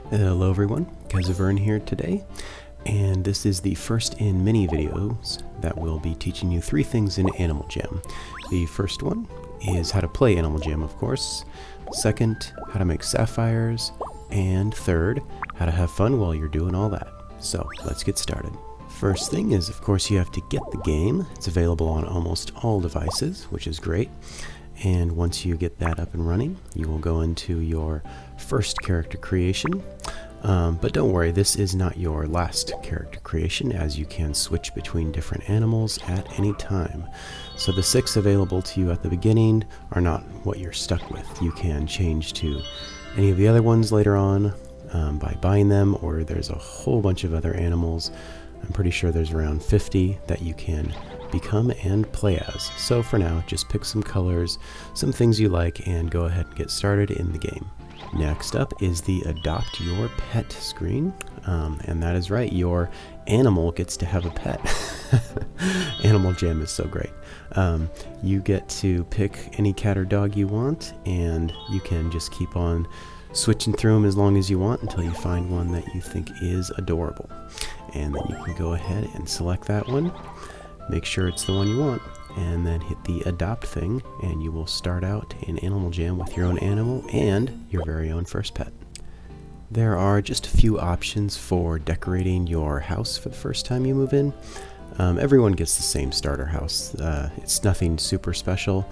Hello everyone, Kezavern here today, and this is the first in many videos that will be teaching you 3 things in Animal Jam. The first one is how to play Animal Jam, of course. Second, how to make sapphires. And third, how to have fun while you're doing all that. So, let's get started. First thing is, of course, you have to get the game. It's available on almost all devices, which is great. And once you get that up and running, you will go into your first character creation. But don't worry, this is not your last character creation, as you can switch between different animals at any time. So the 6 available to you at the beginning are not what you're stuck with. You can change to any of the other ones later on by buying them, or there's a whole bunch of other animals. I'm pretty sure there's around 50 that you can become and play as. So for now, just pick some colors, some things you like, and go ahead and get started in the game. Next up is the Adopt Your Pet screen, and that is right, your animal gets to have a pet. Animal Jam is so great. You get to pick any cat or dog you want, and you can just keep on switching through them as long as you want until you find one that you think is adorable. And then you can go ahead and select that one, make sure it's the one you want, and then hit the adopt thing, and you will start out in Animal Jam with your own animal and your very own first pet. There are just a few options for decorating your house for the first time you move in. Everyone gets the same starter house. It's nothing super special.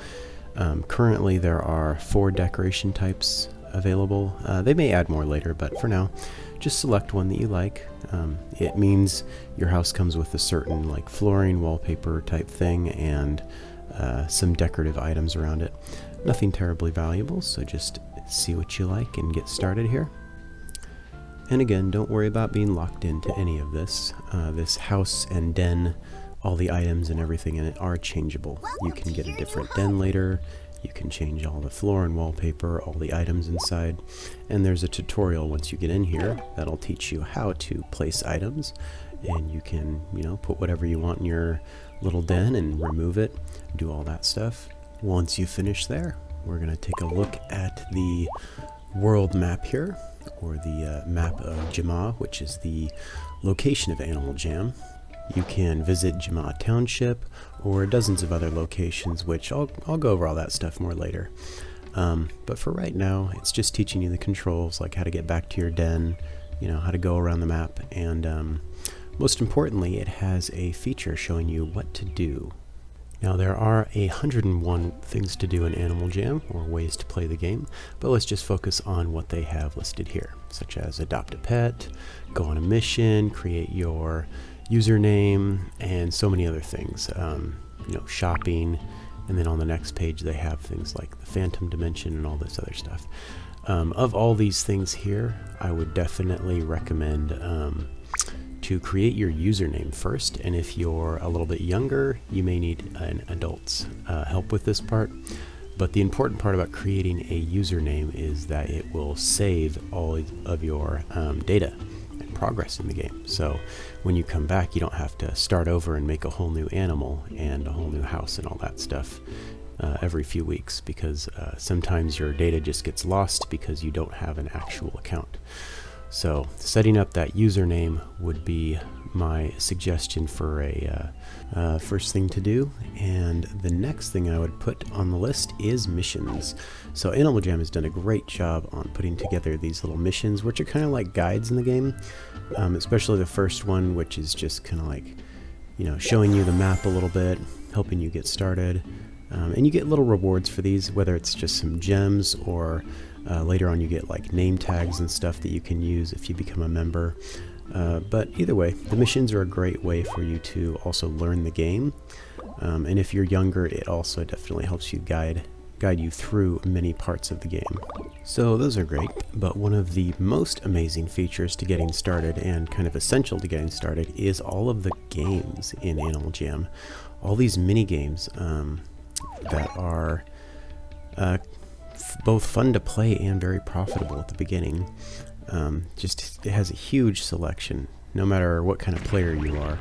Currently there are 4 decoration types available. They may add more later, but for now, just select one that you like. It means your house comes with a certain like flooring, wallpaper type thing, and some decorative items around it. Nothing terribly valuable, so just see what you like and get started here. And again, don't worry about being locked into any of this. This house and den, all the items and everything in it are changeable. You can get a different den later. You can change all the floor and wallpaper, all the items inside, and there's a tutorial once you get in here that'll teach you how to place items, and you can, put whatever you want in your little den and remove it, do all that stuff. Once you finish there, we're going to take a look at the world map here, or the map of Jama, which is the location of Animal Jam. You can visit Jama Township or dozens of other locations, which I'll go over all that stuff more later. But for right now, it's just teaching you the controls, like how to get back to your den, how to go around the map, and most importantly, it has a feature showing you what to do. Now there are 101 things to do in Animal Jam, or ways to play the game, but let's just focus on what they have listed here, such as adopt a pet, go on a mission, create your username, and so many other things. Shopping, and then on the next page they have things like the Phantom Dimension and all this other stuff. Of all these things here, I would definitely recommend to create your username first, and if you're a little bit younger, you may need an adult's help with this part. But the important part about creating a username is that it will save all of your data and progress in the game. So when you come back, you don't have to start over and make a whole new animal and a whole new house and all that stuff every few weeks, because sometimes your data just gets lost because you don't have an actual account. So setting up that username would be my suggestion for a first thing to do. And the next thing I would put on the list is missions. So Animal Jam has done a great job on putting together these little missions, which are kind of like guides in the game, especially the first one, which is just kind of like, showing you the map a little bit, helping you get started. And you get little rewards for these, whether it's just some gems or later on you get like name tags and stuff that you can use if you become a member. But either way, the missions are a great way for you to also learn the game. And if you're younger, it also definitely helps you guide you through many parts of the game. So those are great, but one of the most amazing features to getting started, and kind of essential to getting started, is all of the games in Animal Jam. All these mini games that are both fun to play and very profitable at the beginning. It has a huge selection, no matter what kind of player you are.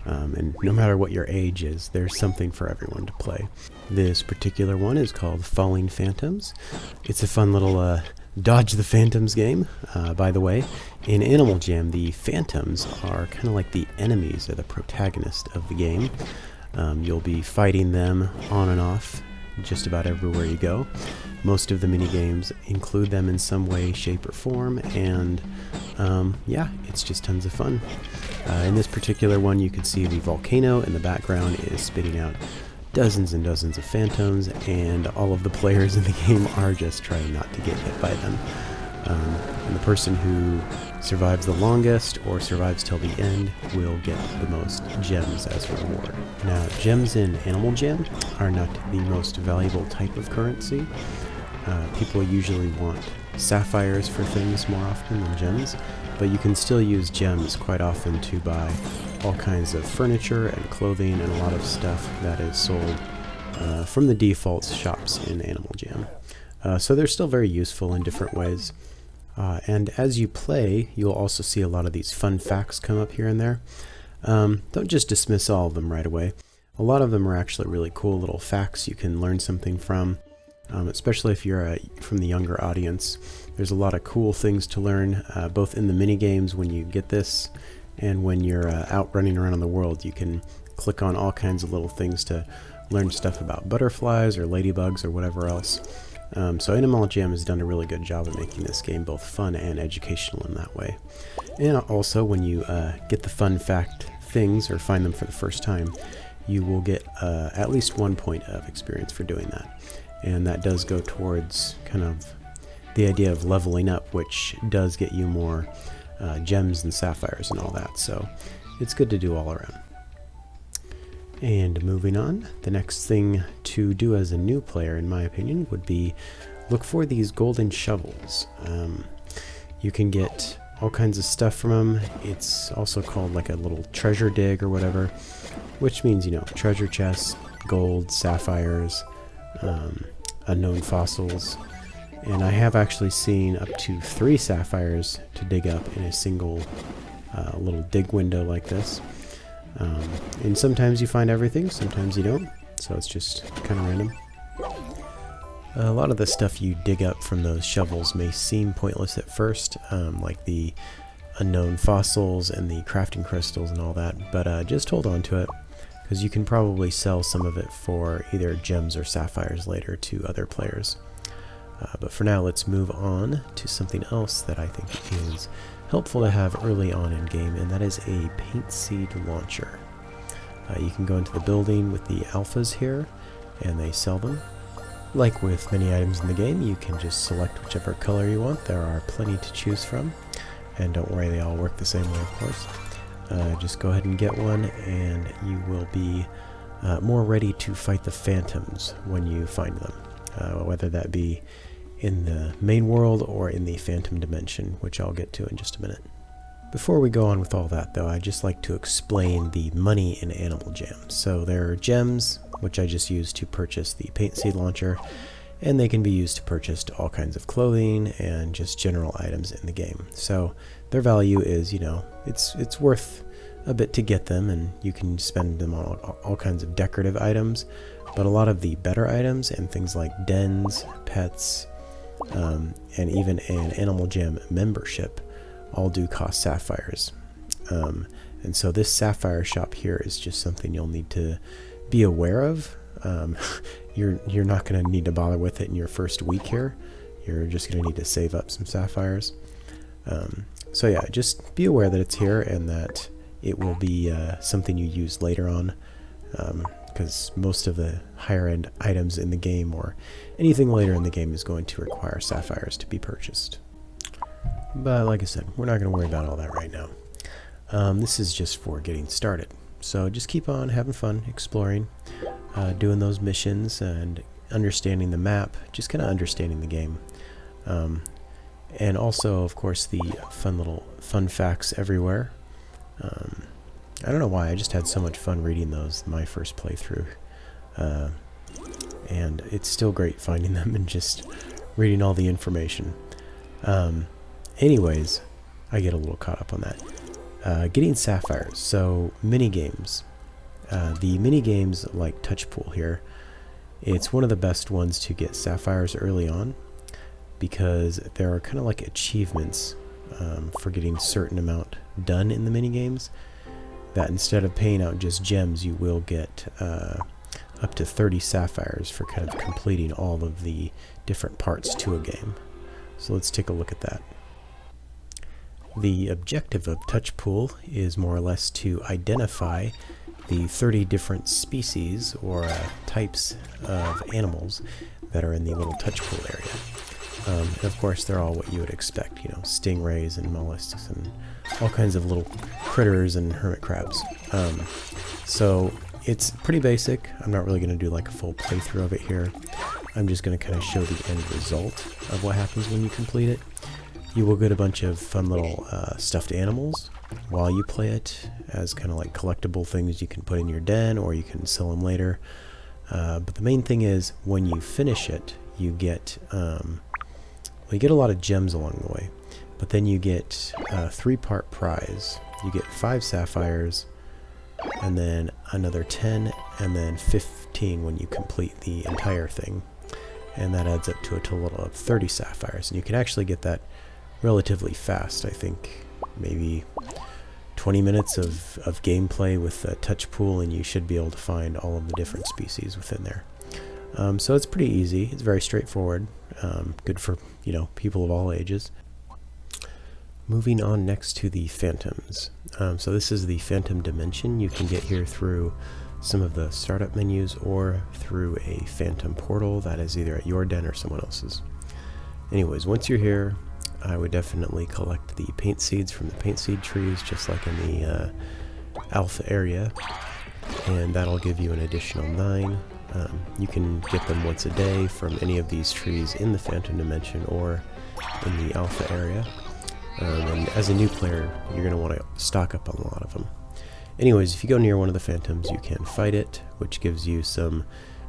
And no matter what your age is, there's something for everyone to play. This particular one is called Falling Phantoms. It's a fun little Dodge the Phantoms game. By the way, in Animal Jam, the Phantoms are kind of like the enemies or the protagonist of the game. You'll be fighting them on and off just about everywhere you go. Most of the mini-games include them in some way, shape, or form, and yeah, it's just tons of fun. In this particular one, you can see the volcano in the background is spitting out dozens and dozens of phantoms, and all of the players in the game are just trying not to get hit by them. And the person who survives the longest or survives till the end will get the most gems as a reward. Now, gems in Animal Jam are not the most valuable type of currency. People usually want sapphires for things more often than gems, but you can still use gems quite often to buy all kinds of furniture and clothing and a lot of stuff that is sold from the default shops in Animal Jam. So they're still very useful in different ways. And as you play, you'll also see a lot of these fun facts come up here and there. Don't just dismiss all of them right away. A lot of them are actually really cool little facts you can learn something from, especially if you're from the younger audience. There's a lot of cool things to learn, both in the mini games when you get this, and when you're out running around in the world. You can click on all kinds of little things to learn stuff about butterflies or ladybugs or whatever else. So Animal Jam has done a really good job of making this game both fun and educational in that way. And also, when you get the fun fact things or find them for the first time, you will get at least 1 point of experience for doing that. And that does go towards kind of the idea of leveling up, which does get you more gems and sapphires and all that. So it's good to do all around. And moving on, the next thing to do as a new player, in my opinion, would be look for these golden shovels. You can get all kinds of stuff from them. It's also called like a little treasure dig or whatever, which means, you know, treasure chests, gold, sapphires, unknown fossils. And I have actually seen up to 3 sapphires to dig up in a single little dig window like this. And sometimes you find everything, sometimes you don't, so it's just kind of random. A lot of the stuff you dig up from those shovels may seem pointless at first, like the unknown fossils and the crafting crystals and all that, but just hold on to it, because you can probably sell some of it for either gems or sapphires later to other players. But for now, let's move on to something else that I think is helpful to have early on in game, and that is a paint seed launcher. You can go into the building with the alphas here, and they sell them. Like with many items in the game, you can just select whichever color you want. There are plenty to choose from, and don't worry, they all work the same way, of course. Just go ahead and get one, and you will be more ready to fight the phantoms when you find them, whether that be in the main world or in the phantom dimension, which I'll get to in just a minute. Before we go on with all that, though, I'd just like to explain the money in Animal Jam. So there are gems, which I just use to purchase the paint seed launcher, and they can be used to purchase all kinds of clothing and just general items in the game. So their value is, you know, it's worth a bit to get them, and you can spend them on all kinds of decorative items. But a lot of the better items and things like dens, pets, and even an Animal Jam membership all do cost sapphires. And so this sapphire shop here is just something you'll need to be aware of. You're not going to need to bother with it in your first week here. You're just going to need to save up some sapphires. So yeah, just be aware that it's here and that it will be something you use later on, because most of the higher end items in the game or anything later in the game is going to require sapphires to be purchased. But like I said, we're not going to worry about all that right now. This is just for getting started. So just keep on having fun, exploring, doing those missions and understanding the map, just kind of understanding the game. And also, of course, the fun facts everywhere. I don't know why, I just had so much fun reading those my first playthrough. And it's still great finding them and just reading all the information. Anyways, I get a little caught up on that. Getting sapphires, so mini-games. The mini-games like Touch Pool here, it's one of the best ones to get sapphires early on, because there are kind of like achievements for getting a certain amount done in the minigames, that instead of paying out just gems, you will get up to 30 sapphires for kind of completing all of the different parts to a game. So let's take a look at that. The objective of Touch Pool is more or less to identify the 30 different species or types of animals that are in the little touch pool area. And of course, they're all what you would expect, you know, stingrays and mollusks and all kinds of little critters and hermit crabs. So it's pretty basic. I'm not really going to do like a full playthrough of it here. I'm just going to kind of show the end result of what happens when you complete it. You will get a bunch of fun little stuffed animals while you play it as kind of like collectible things you can put in your den, or you can sell them later. But the main thing is, when you finish it, you get you get a lot of gems along the way. But then you get a 3-part prize. You get 5 sapphires, and then another 10, and then 15 when you complete the entire thing. And that adds up to a total of 30 sapphires. And you can actually get that relatively fast. I think maybe 20 minutes of gameplay with a touch pool, and you should be able to find all of the different species within there. So it's pretty easy. It's very straightforward. Good for, you know, people of all ages. Moving on next to the phantoms. So this is the phantom dimension. You can get here through some of the startup menus or through a phantom portal that is either at your den or someone else's. Anyways, once you're here, I would definitely collect the paint seeds from the paint seed trees, just like in the alpha area, and that'll give you an additional 9. You can get them once a day from any of these trees in the phantom dimension or in the alpha area. And as a new player, you're going to want to stock up on a lot of them. Anyways, if you go near one of the phantoms, you can fight it, which gives you some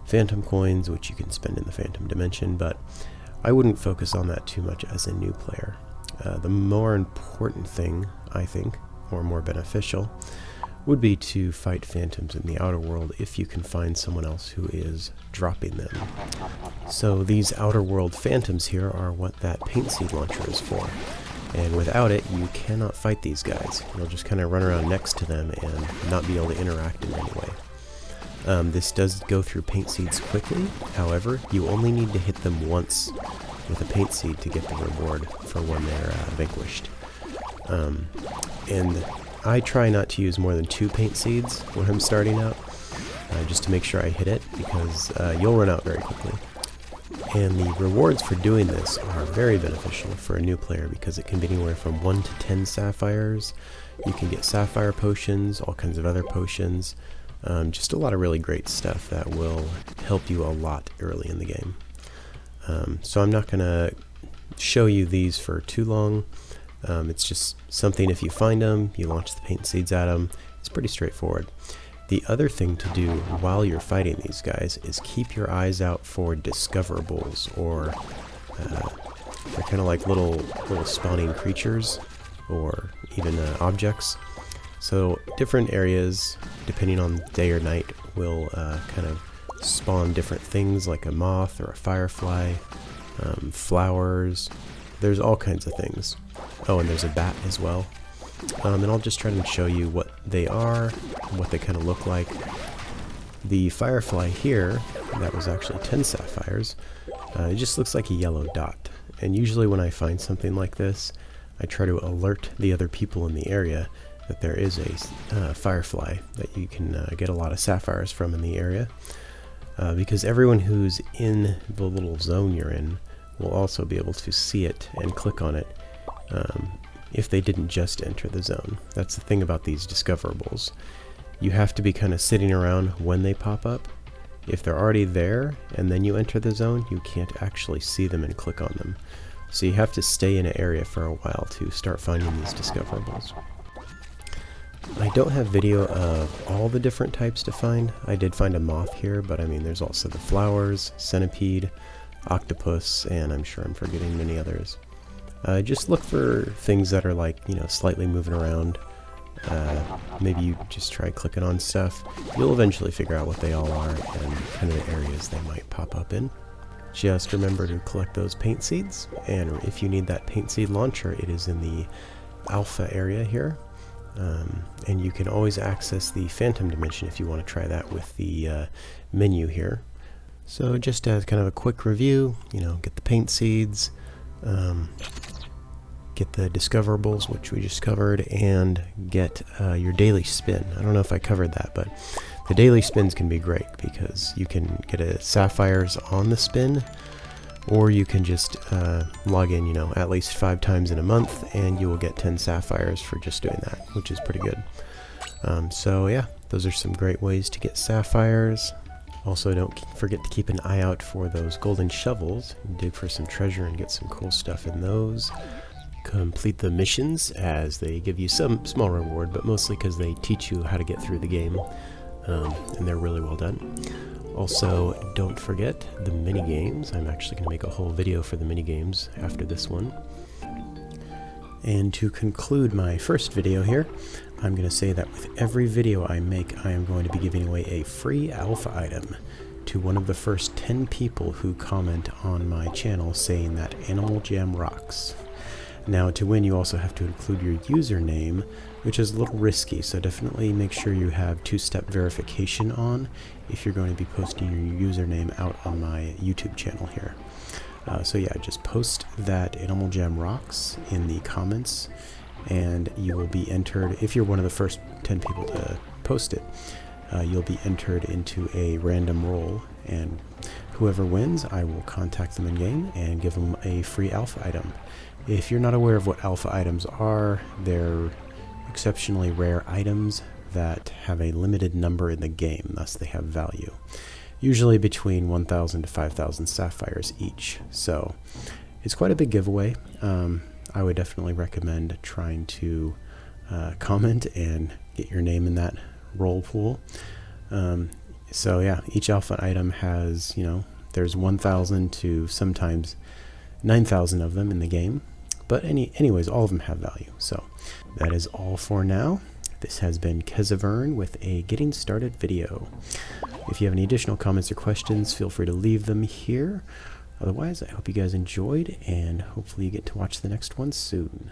phantom coins, which you can spend in the phantom dimension, but I wouldn't focus on that too much as a new player. The more important thing, I think, or more beneficial, would be to fight phantoms in the outer world if you can find someone else who is dropping them. So these outer world phantoms here are what that paint seed launcher is for. And without it, you cannot fight these guys. You'll just kind of run around next to them and not be able to interact in any way. This does go through paint seeds quickly. However, you only need to hit them once with a paint seed to get the reward for when they're vanquished. And I try not to use more than 2 paint seeds when I'm starting out, just to make sure I hit it, because you'll run out very quickly. And the rewards for doing this are very beneficial for a new player, because it can be anywhere from 1 to 10 sapphires. You can get sapphire potions, all kinds of other potions, just a lot of really great stuff that will help you a lot early in the game. So I'm not going to show you these for too long. It's just something, if you find them, you launch the paint seeds at them. It's pretty straightforward. The other thing to do while you're fighting these guys is keep your eyes out for discoverables, or they're kind of like little spawning creatures, or even objects. So different areas, depending on day or night, will kind of spawn different things, like a moth or a firefly, flowers. There's all kinds of things. Oh, and there's a bat as well. And I'll just try to show you what they are, what they kind of look like. The firefly here, that was actually 10 sapphires, it just looks like a yellow dot. And usually when I find something like this, I try to alert the other people in the area that there is a firefly that you can get a lot of sapphires from in the area. Because everyone who's in the little zone you're in will also be able to see it and click on it if they didn't just enter the zone. That's the thing about these discoverables. You have to be kind of sitting around when they pop up. If they're already there and then you enter the zone, you can't actually see them and click on them. So you have to stay in an area for a while to start finding these discoverables. I don't have video of all the different types to find. I did find a moth here, but I mean there's also the flowers, centipede, octopus, and I'm sure I'm forgetting many others. Just look for things that are like, you know, slightly moving around. Maybe you just try clicking on stuff. You'll eventually figure out what they all are and kind of the areas they might pop up in. Just remember to collect those paint seeds, and if you need that paint seed launcher, it is in the alpha area here. And you can always access the phantom dimension if you want to try that with the menu here. So just as kind of a quick review, get the paint seeds, get the discoverables, which we just covered, and get your daily spin. I don't know if I covered that, but the daily spins can be great because you can get a sapphires on the spin, or you can just log in, at least 5 times in a month, and you will get 10 sapphires for just doing that, which is pretty good. So yeah, those are some great ways to get sapphires. Also, don't forget to keep an eye out for those golden shovels. Dig for some treasure and get some cool stuff in those. Complete the missions, as they give you some small reward, but mostly because they teach you how to get through the game, and they're really well done. Also, don't forget the mini games. I'm actually going to make a whole video for the mini games after this one. And to conclude my first video here, I'm going to say that with every video I make, I am going to be giving away a free alpha item to one of the first 10 people who comment on my channel saying that Animal Jam rocks. Now, to win, you also have to include your username, which is a little risky, so definitely make sure you have 2-step verification on if you're going to be posting your username out on my YouTube channel here. So yeah, just post that Animal Jam rocks in the comments, and you will be entered. If you're one of the first 10 people to post it, you'll be entered into a random roll, and whoever wins, I will contact them in game and give them a free alpha item. If you're not aware of what alpha items are, they're exceptionally rare items that have a limited number in the game, thus they have value. Usually between 1,000 to 5,000 sapphires each. So it's quite a big giveaway. I would definitely recommend trying to comment and get your name in that roll pool. So yeah, each alpha item has, there's 1,000 to sometimes 9,000 of them in the game. But anyways, all of them have value. So that is all for now. This has been Kezavern with a getting started video. If you have any additional comments or questions, feel free to leave them here. Otherwise, I hope you guys enjoyed, and hopefully you get to watch the next one soon.